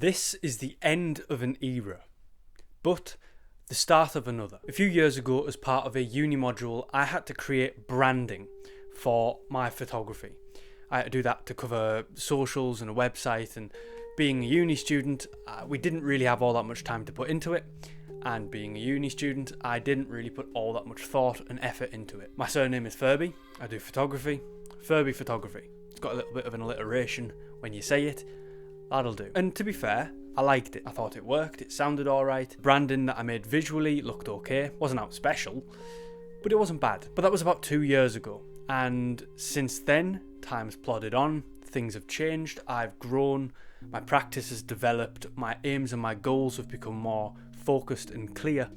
This is the end of an era, but the start of another. A few years ago, as part of a uni module, I had to create branding for my photography. I had to do that to cover socials and a website, and being a uni student, we didn't really have all that much time to put into it. And being a uni student, I didn't really put all that much thought and effort into it. My surname is Firby. I do photography. Firby Photography. It's got a little bit of an alliteration when you say it. That'll do. And to be fair, I liked it. I thought it worked. It sounded alright. Branding that I made visually looked okay. Wasn't out special, but it wasn't bad. But that was about 2 years ago. And since then, time's plodded on. Things have changed. I've grown. My practice has developed. My aims and my goals have become more focused and clear.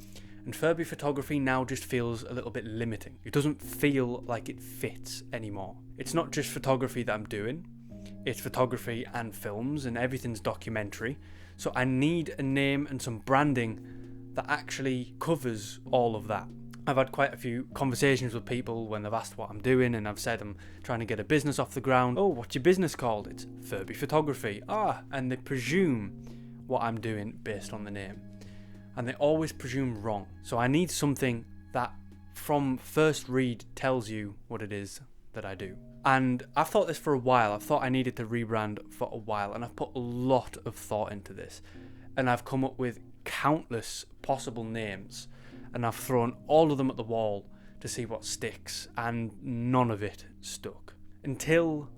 And Firby Photography now just feels a little bit limiting. It doesn't feel like it fits anymore. It's not just photography that I'm doing. It's photography and films, and everything's documentary. So I need a name and some branding that actually covers all of that. I've had quite a few conversations with people when they've asked what I'm doing, and I've said I'm trying to get a business off the ground. Oh, what's your business called? It's Firby Photography. And they presume what I'm doing based on the name. And they always presume wrong. So I need something that from first read tells you what it is that I do. And I've thought this for a while. I've thought I needed to rebrand for a while, and I've put a lot of thought into this. And I've come up with countless possible names, and I've thrown all of them at the wall to see what sticks, and none of it stuck. Until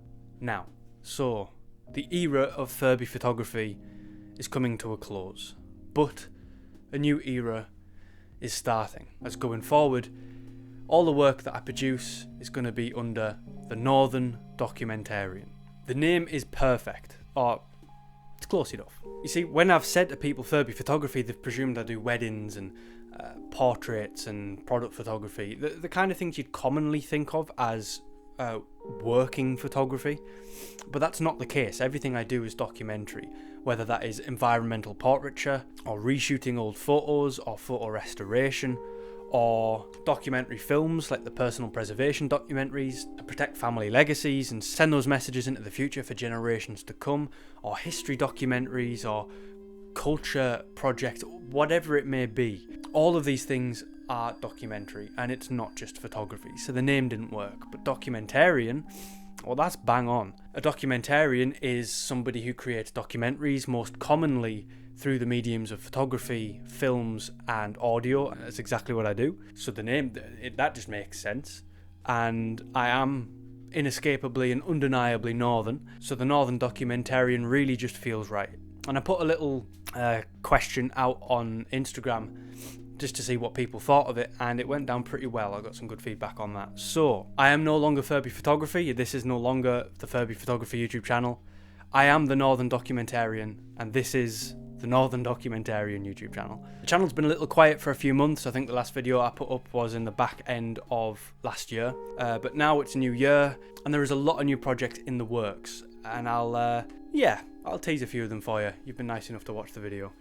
now. So, the era of Firby Photography is coming to a close. But a new era is starting. As going forward, all the work that I produce is going to be under the Northern Documentarian. The name is perfect, or it's close enough. You see, when I've said to people Firby Photography, they've presumed I do weddings and portraits and product photography, the kind of things you'd commonly think of as working photography. But that's not the case. Everything I do is documentary, whether that is environmental portraiture, or reshooting old photos, or photo restoration, or documentary films like the personal preservation documentaries to protect family legacies and send those messages into the future for generations to come, or history documentaries, or culture projects, whatever it may be. All of these things are documentary, and it's not just photography, so the name didn't work. But documentarian, well, that's bang on. A documentarian is somebody who creates documentaries, most commonly through the mediums of photography, films, and audio. That's exactly what I do. So the name, that just makes sense. And I am inescapably and undeniably Northern, so the Northern Documentarian really just feels right. And I put a little question out on Instagram just to see what people thought of it, and it went down pretty well. I got some good feedback on that. So, I am no longer Firby Photography. This is no longer the Firby Photography YouTube channel. I am the Northern Documentarian, and this is the Northern Documentarian YouTube channel. The channel's been a little quiet for a few months. I think the last video I put up was in the back end of last year. But now it's a new year, and there is a lot of new projects in the works. And I'll tease a few of them for you. You've been nice enough to watch the video.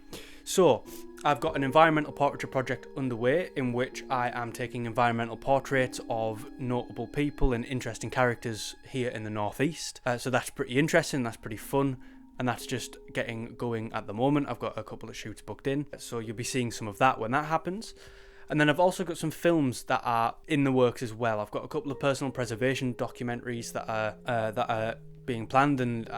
So, I've got an environmental portraiture project underway in which I am taking environmental portraits of notable people and interesting characters here in the Northeast. So that's pretty interesting, that's pretty fun, and that's just getting going at the moment. I've got a couple of shoots booked in, so you'll be seeing some of that when that happens. And then I've also got some films that are in the works as well. I've got a couple of personal preservation documentaries that are being planned, and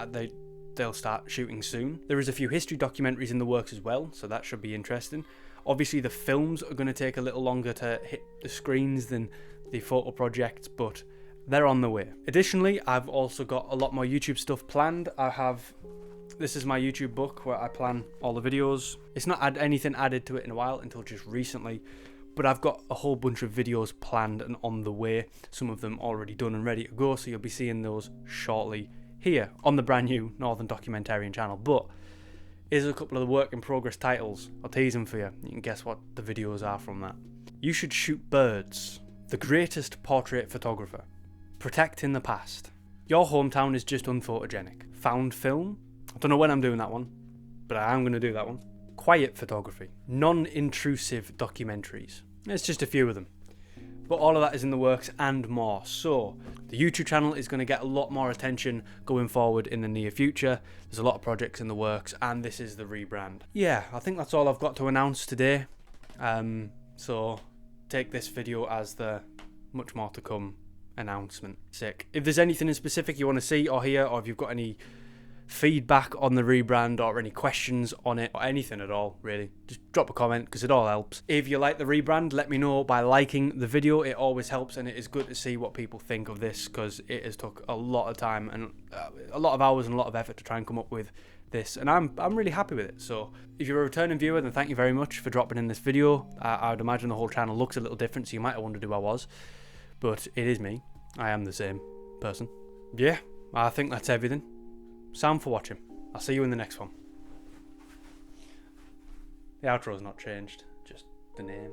they'll start shooting soon. There is a few history documentaries in the works as well, so that should be interesting. Obviously the films are going to take a little longer to hit the screens than the photo projects, but they're on the way. Additionally, I've also got a lot more YouTube stuff planned. This is my YouTube book where I plan all the videos. It's not had anything added to it in a while until just recently, but I've got a whole bunch of videos planned and on the way. Some of them already done and ready to go, so you'll be seeing those shortly here on the brand new Northern Documentarian channel. But here's a couple of the work in progress titles. I'll tease them for you. You can guess what the videos are from that. You Should Shoot Birds. The Greatest Portrait Photographer. Protecting the Past. Your Hometown is Just Unphotogenic. Found Film. I don't know when I'm doing that one, but I am going to do that one. Quiet Photography. Non-intrusive documentaries. There's just a few of them. But all of that is in the works and more. So the YouTube channel is going to get a lot more attention going forward in the near future. There's a lot of projects in the works, and this is the rebrand. Yeah, I think that's all I've got to announce today. So take this video as the much more to come announcement. Sick. If there's anything in specific you want to see or hear, or if you've got any feedback on the rebrand or any questions on it or anything at all, really, just drop a comment because it all helps. If you like the rebrand, let me know by liking the video. It always helps, and it is good to see what people think of this because it has took a lot of time and a lot of hours and a lot of effort to try and come up with this, and I'm really happy with it. So if you're a returning viewer, then thank you very much for dropping in this video. I would imagine the whole channel looks a little different, so you might have wondered who I was, but it is me. I am the same person. Yeah, I think that's everything. Sound for watching. I'll see you in the next one. The outro's not changed, just the name.